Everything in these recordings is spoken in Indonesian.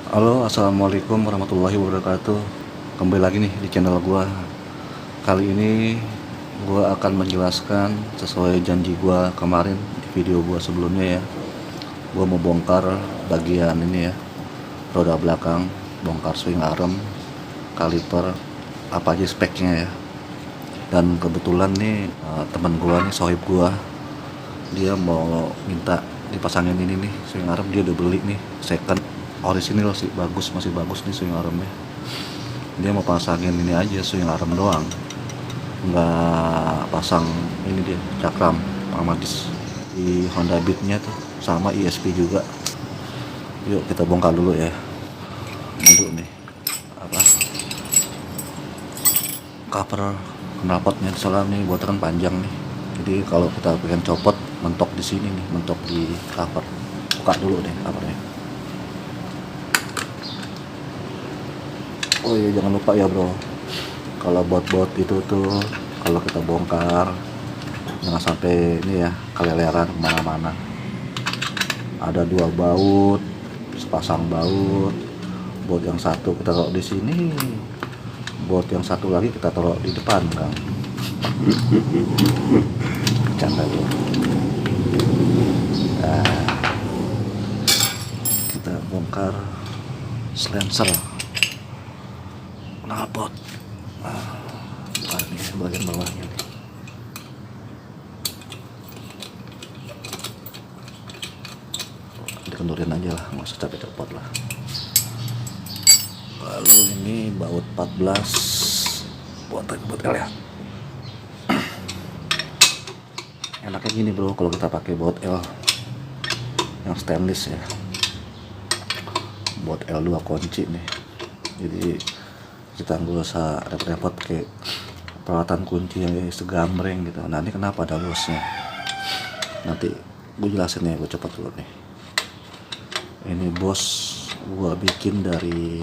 Halo, assalamualaikum warahmatullahi wabarakatuh. Kembali lagi nih di channel gua. Kali ini gua akan menjelaskan sesuai janji gua kemarin di video gua sebelumnya ya. Gua mau bongkar bagian ini ya, roda belakang, bongkar swing arm, kaliper, apa aja speknya ya. Dan kebetulan nih teman gua nih, sohib gua, dia mau minta dipasangin ini nih swing arm. Dia udah beli nih second, orisinil sih, bagus, masih bagus nih swing armnya. Dia mau pasangin ini aja, swing arm doang, nggak pasang ini, dia cakram pragmatis di Honda Beat-nya tuh, sama ESP juga. Yuk kita bongkar dulu ya. Ini dulu nih apa, cover knalpotnya, soalnya nih buat kan panjang nih, jadi kalau kita pengen copot mentok di sini nih, mentok di cover. Buka dulu deh covernya. Oh iya, jangan lupa ya bro, kalau bot-bot itu tuh kalau kita bongkar jangan sampai ini ya, keleleran kemana-mana. Ada 2 baut, sepasang baut. Baut yang satu kita taruh di sini, baut yang satu lagi kita taruh di depan kan. Bercanda tuh. Nah, kita bongkar slenser knalpot. Bukan nih bagian bawahnya nih. Dikendurin aja lah, nggak usah capek copot lah. Lalu ini baut 14 buat L ya. Enaknya gini bro, kalau kita pakai baut L yang stainless ya, baut L 2 kunci nih, jadi kita nggak usah repot-repot kayak peralatan kunci yang segambreng gitu. Nah ini kenapa ada losnya, nanti gue jelasin ya. Gue cepat dulu nih. Ini bos gue bikin dari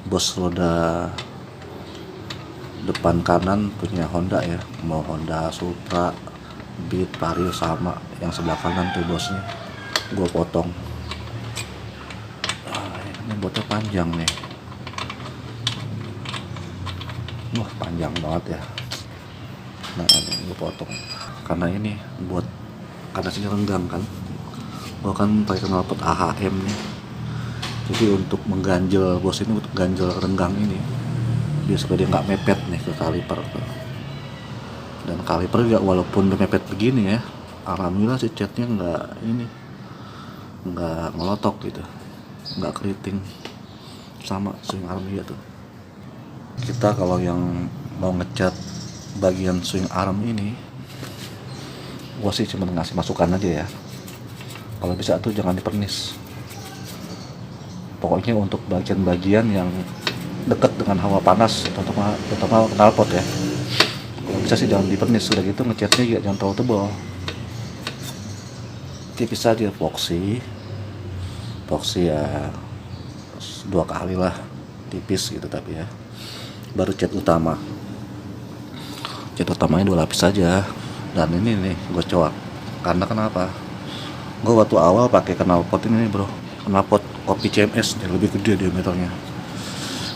bos roda depan kanan punya Honda ya, mau Honda Supra, Beat, Vario, sama yang sebelah kanan tuh bosnya gue potong. Ini botnya panjang nih, wah panjang banget ya. Nah ini gue potong karena ini buat, karena sini renggang kan, gue kan pakai knalpot AHM nih, jadi untuk mengganjel bos ini, untuk ganjel renggang ini biar supaya dia nggak mepet nih ke kaliper. Dan kaliper juga walaupun udah mepet begini ya, alhamdulillah si catnya nggak ngelotok gitu, nggak keriting, sama swing arm juga tuh. Kita kalau yang mau ngecat bagian swing arm ini, gua sih cuma ngasih masukan aja ya, kalau bisa tuh jangan dipernis. Pokoknya untuk bagian-bagian yang dekat dengan hawa panas, terutama knalpot ya, kalau bisa sih jangan dipernis. Sudah gitu ngecatnya juga jangan terlalu tebal, tipis aja, epoxy ya 2 kali lah, tipis gitu. Tapi ya baru cat utamanya 2 lapis saja. Dan ini nih gue coak, karena kenapa, gue waktu awal pakai knalpot ini nih bro, knalpot kopi CMS yang lebih gede diameternya.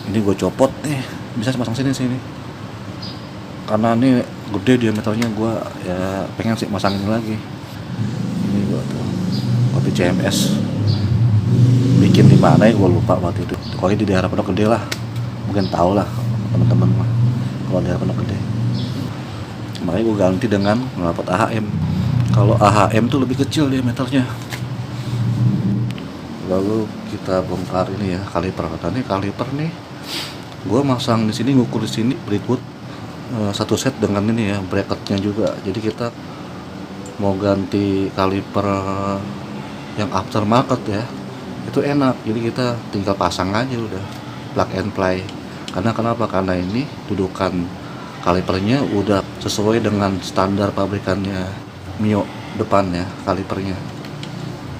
Ini gue copot nih, bisa masang sini karena ini gede diameternya. Gue ya pengen sih masang ini lagi. Ini gue tuh kopi CMS, bikin di mana ya gue lupa waktu itu, pokoknya di daerah Pondok Gede lah, mungkin tau lah teman-teman mah kalau daerah Pondok Gede. Makanya gue ganti dengan knalpot AHM. Kalau AHM tuh lebih kecil diameternya. Lalu kita bongkar ini ya, kaliper. Karena ini kaliper nih gue masang di sini, ngukur di sini berikut satu set dengan ini ya, bracketnya juga. Jadi kita mau ganti kaliper yang aftermarket ya, itu enak. Jadi kita tinggal pasang aja udah, plug and play. Karena kenapa? Karena ini dudukan kalipernya udah sesuai dengan standar pabrikannya Mio depan ya, kalipernya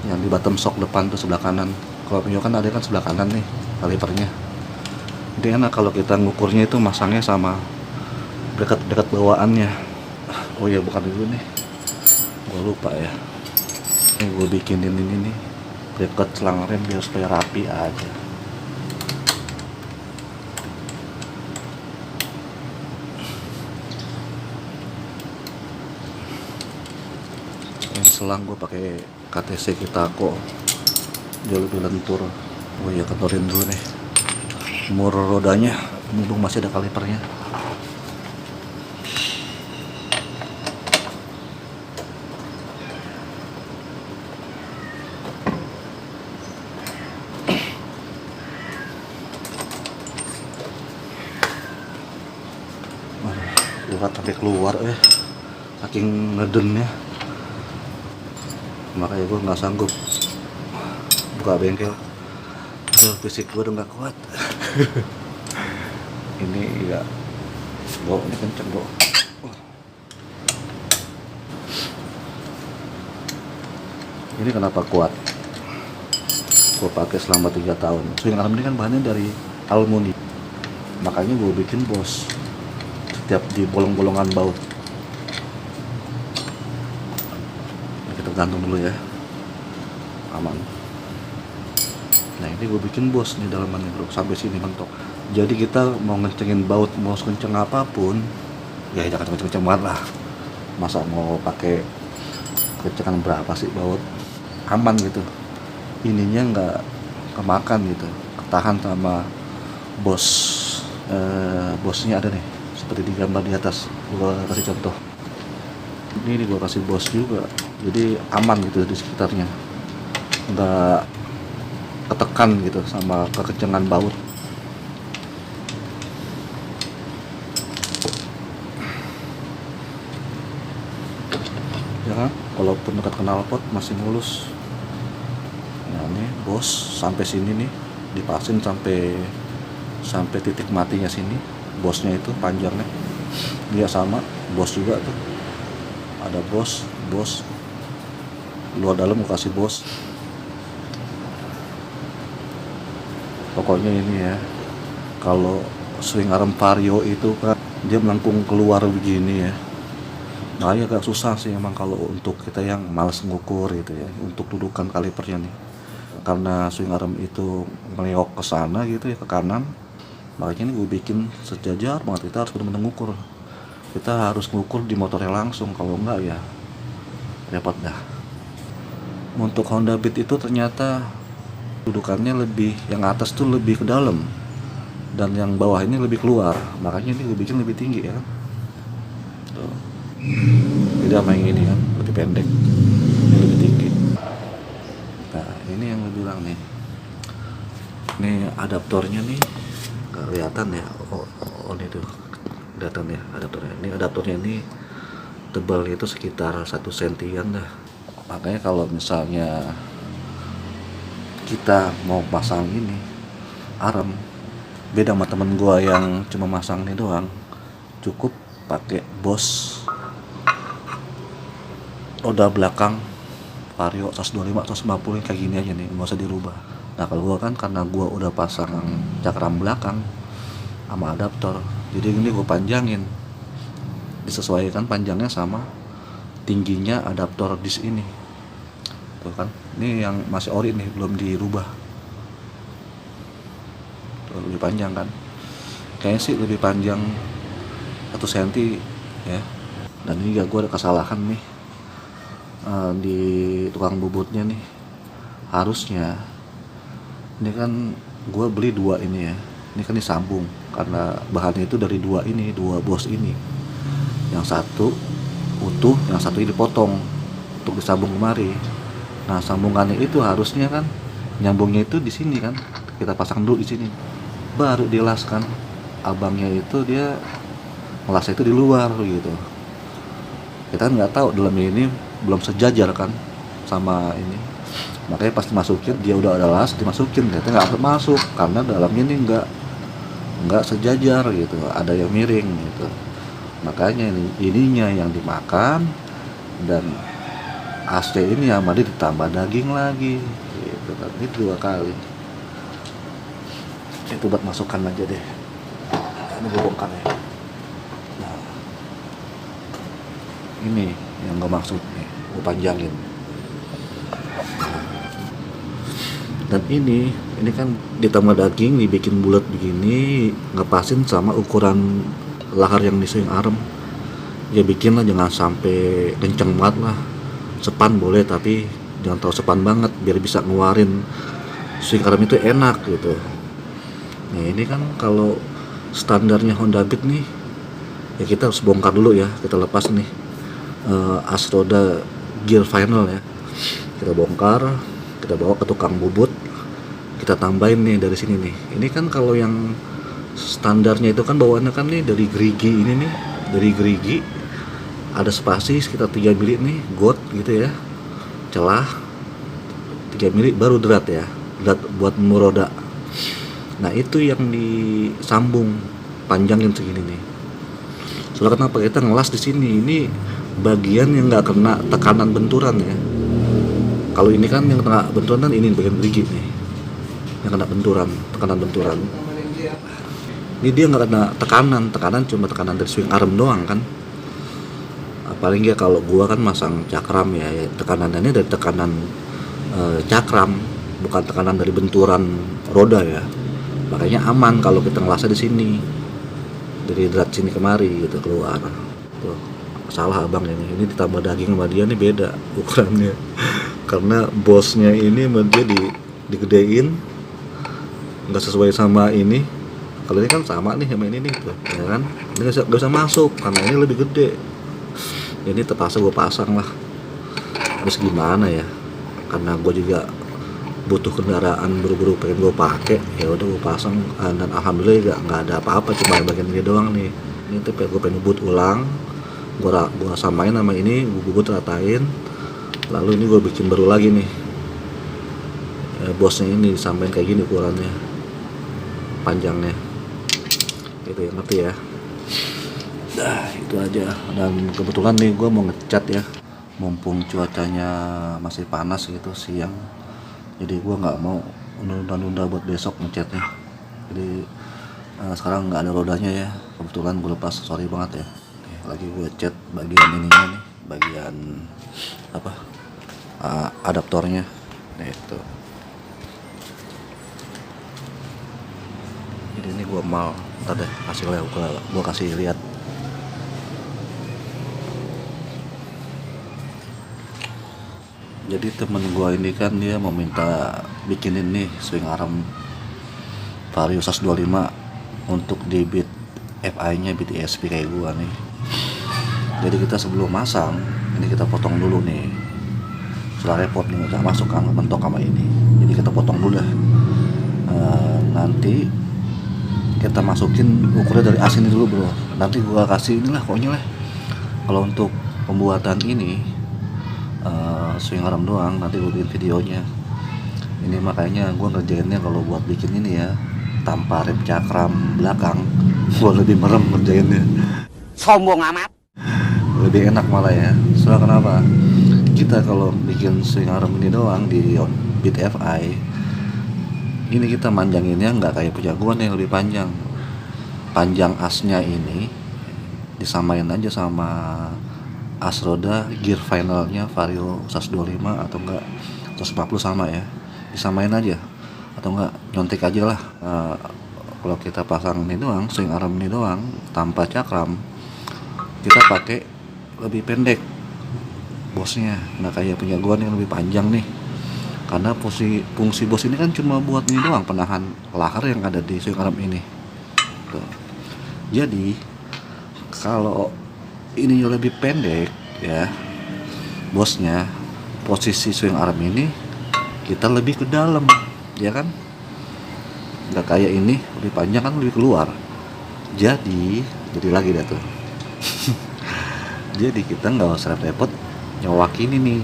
yang di bottom shock depan tuh sebelah kanan. Kalau Mio kan ada kan sebelah kanan nih kalipernya. Jadi enak kalau kita ngukurnya itu masangnya sama dekat bawaannya. Oh iya, bukan dulu nih, gue lupa ya. Ini gue bikinin ini nih bracket selang rem biar supaya rapi aja. selang gue pakai KTC Kitako, dia lebih lentur. Oh iya, ketorin dulu nih mur rodanya, mumpung masih ada kalipernya. Urat sampai keluar saking ngedennya, makanya gue nggak sanggup buka bengkel. Fisik gue udah nggak kuat. Ini ya, ini kenceng bro. Ini kenapa kuat? Gue pakai selama 3 tahun. Swing arm ini kan bahannya dari aluminium, makanya gue bikin bos setiap di bolong-bolongan baut. Kita gantung dulu ya, aman. Nah ini gue bikin bos nih dalamannya bro, sampai sini mentok. Jadi kita mau ngencengin baut, mau kenceng apapun, ya jangan kenceng-kenceng banget lah. Masa mau pakai kencengan berapa sih baut, aman gitu. Ininya nggak kemakan gitu, ketahan sama bos. Bosnya ada nih, seperti di gambar di atas. Gue kasih contoh. Ini gue kasih bos juga, jadi aman gitu di sekitarnya, nggak ketekan gitu sama kekencengan baut. Ya kan, walaupun dekat knalpot masih mulus. Nah ini bos sampai sini nih, dipasin sampai titik matinya sini. Bosnya itu panjangnya dia sama, bos juga tuh ada bos luar dalam gue kasih bos. Pokoknya ini ya, kalau swing arm vario itu kan dia melengkung keluar begini ya. Nah ya agak susah sih emang kalau untuk kita yang malas ngukur gitu ya, untuk dudukan kalipernya nih. Karena swing arm itu meliok ke sana gitu ya, ke kanan. Makanya ini gue bikin sejajar banget, kita harus benar-benar ngukur. Kita harus ngukur di motornya langsung, kalau enggak ya repot dah. Untuk Honda Beat itu ternyata dudukannya lebih, yang atas tuh lebih ke dalam dan yang bawah ini lebih keluar, makanya ini gue bikin lebih tinggi ya kan. Tuh. Beda sama yang ini kan, lebih pendek, ini lebih tinggi. Nah ini yang gue bilang nih, ini adaptornya nih gak kelihatan ya. Oh ini tuh kelihatan ya adaptornya. Ini adaptornya ini tebal itu sekitar 1 sentian dah. Makanya kalau misalnya kita mau pasang ini arm, beda sama temen gua yang cuma masang ini doang, cukup pakai bos roda belakang vario 125 150 kayak gini aja nih, nggak usah dirubah. Nah kalau gua kan, karena gua udah pasang cakram belakang sama adaptor, jadi ini gua panjangin, disesuaikan panjangnya sama tingginya adaptor disk ini. Tuh kan, ini yang masih ori nih, belum dirubah. Tuh, lebih panjang kan, kayaknya sih lebih panjang 1 cm ya. Dan ini gue ada kesalahan nih di tukang bubutnya nih. Harusnya ini kan gue beli 2 ini ya, ini kan disambung karena bahannya itu dari 2 bos ini. Yang satu utuh, yang satu ini dipotong untuk disambung kemari. Nah sambungannya itu harusnya kan nyambungnya itu di sini kan, kita pasang dulu di sini, baru dilas kan. Abangnya itu dia ngelasnya itu di luar gitu. Kita kan nggak tahu dalamnya ini belum sejajar kan sama ini. Makanya pas dimasukin dia udah ada las, dimasukin ternyata nggak masuk karena dalamnya ini nggak sejajar gitu, ada yang miring gitu. Makanya ininya yang dimakan, dan AC ini sama dia ditambah daging lagi gitu kan. Ini 2 kali. Itu buat masukan aja deh, ini gue bongkar ya. Nah, ini yang gue maksud nih, gue panjangin. Dan ini kan ditambah daging, dibikin bulat begini, ngepasin sama ukuran lahar yang di swing arm. Ya bikin lah, jangan sampai kenceng banget lah, sepan boleh, tapi jangan terlalu sepan banget biar bisa ngeluarin swing arm itu enak gitu. Nih ini kan kalau standarnya Honda Beat nih ya, kita harus bongkar dulu ya, kita lepas nih as roda gear final ya, kita bongkar, kita bawa ke tukang bubut, kita tambahin nih dari sini nih. Ini kan kalau yang standarnya itu kan bawaannya kan nih dari gerigi ini nih, dari gerigi ada spasi sekitar 3 mili nih, got gitu ya, celah 3 mili baru drat ya, drat buat meroda. Nah itu yang disambung panjangin segini nih. Soalnya kenapa kita ngelas di sini? Ini bagian yang nggak kena tekanan benturan ya. Kalau ini kan yang kena benturan kan ini bagian gerigi nih, yang kena benturan, tekanan benturan. Ini dia nggak kena tekanan cuma tekanan dari swing arm doang kan. Paling ya kalau gua kan masang cakram ya, tekanannya dari tekanan cakram, bukan tekanan dari benturan roda ya. Makanya aman kalau kita ngelasnya di sini, dari drat sini kemari gitu keluar. Tuh, salah abang ini ditambah daging sama dia nih beda ukurannya. Karena bosnya ini dia digedein, nggak sesuai sama ini. Kalau ini kan sama nih sama ini nih, tuh, ya kan? Ini nggak bisa masuk karena ini lebih gede. Ini terpaksa gue pasang lah. Terus gimana ya? Karena gue juga butuh kendaraan buru-buru pengen gue pakai, ya udah gue pasang, dan alhamdulillah nggak ada apa-apa, cuma bagian ini doang nih. Ini tuh gue pengen bubut ulang, gue samain sama ini, gue bubut ratain, lalu ini gue bikin baru lagi nih. Bosnya ini disamain kayak gini ukurannya, panjangnya, itu yang ngerti ya. Nah itu aja. Dan kebetulan nih gue mau ngecat ya, mumpung cuacanya masih panas gitu siang. Jadi gue nggak mau nunda-nunda buat besok ngecatnya. Jadi sekarang nggak ada rodanya ya, kebetulan gue lepas, sorry banget ya. Lagi gue cat bagian ininya nih, bagian apa adaptornya. Nah itu. Jadi ini gue mal, ntar deh hasilnya gue kasih lihat. Jadi temen gua ini kan dia mau minta bikinin nih swing arm Vario 125 untuk di Beat FI nya Beat ESP kayak gua nih. Jadi kita sebelum masang ini kita potong dulu nih, soalnya repot nih nggak masuk kan mentok sama ini. Jadi kita potong dulu dah. Nanti kita masukin ukurnya dari asin dulu bro. Nanti gua kasih inilah pokoknya lah. Kalau untuk pembuatan ini swing arm doang, nanti gue bikin videonya. Ini makanya gue ngerjainnya kalau buat bikin ini ya tanpa rem cakram belakang, gue lebih merem ngerjainnya. Sombong amat. Lebih enak malah ya. Soalnya kenapa? Kita kalau bikin swing arm ini doang di Beat FI, ini kita manjanginnya nggak kayak punya gue nih, lebih panjang. Panjang asnya ini disamain aja sama as roda gear finalnya Vario 125 atau enggak 140 sama ya, disamain aja atau enggak nyontek aja lah. Kalau kita pasang ini doang, swing arm ini doang tanpa cakram, kita pakai lebih pendek bosnya, nggak kayak punya gua nih yang lebih panjang nih. Karena fungsi bos ini kan cuma buat ini doang, penahan lahar yang ada di swing arm ini. Tuh. Jadi kalau ini lebih pendek ya bosnya, posisi swing arm ini kita lebih ke dalam ya kan, nggak kayak ini lebih panjang kan lebih keluar. Jadi lagi dah tuh. Jadi kita nggak usah repot nyowak ini nih,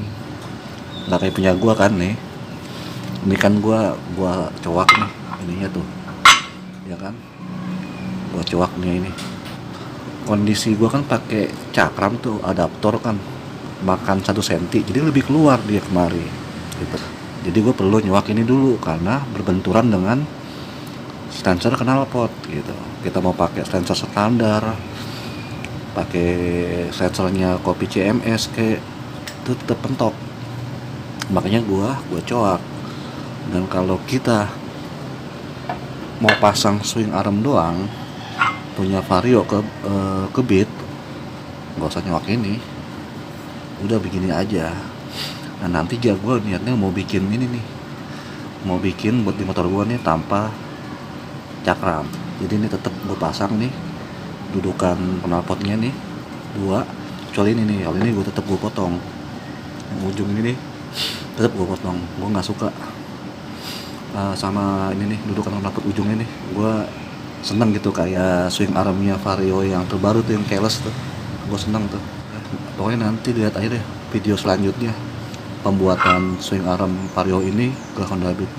nggak kayak punya gua kan nih. Ini kan gua cowak nih ininya tuh ya kan, gua cowak nih ini. Kondisi gua kan pakai cakram tuh, adaptor kan makan 1 cm, jadi lebih keluar dia kemari gitu. Jadi gue perlu nyuak ini dulu karena berbenturan dengan sensor knalpot gitu. Kita mau pakai sensor standar, pakai sensornya kopi CMS kayak itu tetap pentok. Makanya gue coak. Dan kalau kita mau pasang swing arm doang punya Vario ke Beat, nggak usah nyuak ini, udah begini aja. Nah nanti ya gue niatnya mau bikin ini nih, mau bikin buat di motor gue nih tanpa cakram. Jadi ini tetap gue pasang nih dudukan knalpotnya nih dua, kecuali ini nih, kalau ini gue tetap gue potong yang ujung ini nih, tetap gue potong. Gue nggak suka sama ini nih dudukan knalpot ujungnya nih. Gue seneng gitu kayak swing armnya Vario yang terbaru tuh, yang keyless tuh, gue seneng tuh. Pokoknya nanti lihat aja deh video selanjutnya pembuatan swing arm Vario ini ke Honda Beat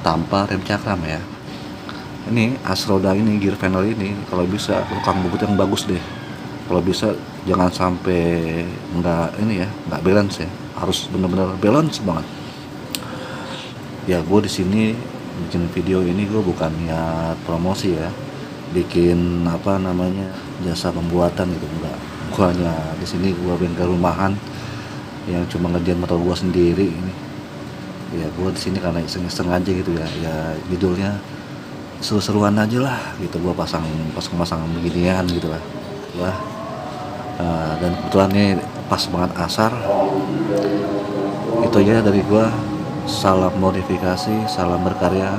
tanpa rem cakram ya. Ini as roda ini, gear panel ini kalau bisa tukang bubut yang bagus deh. Kalau bisa jangan sampai nggak ini ya, nggak balance ya, harus bener-bener balance banget. Ya gue di sini bikin video ini gue bukan niat promosi ya, bikin apa namanya jasa pembuatan gitu, enggak. Gue hanya di sini gue bengkel rumahan yang cuma ngerjain motor gue sendiri ini. Ya gue di sini karena iseng-iseng aja gitu ya, ya judulnya seru-seruan aja lah gitu. Gue pasang beginian gitu lah. Wah, dan kebetulan nih pas banget asar. Itu aja dari gue. Salam modifikasi, salam berkarya.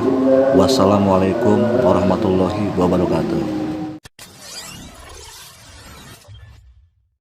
Wassalamualaikum warahmatullahi wabarakatuh.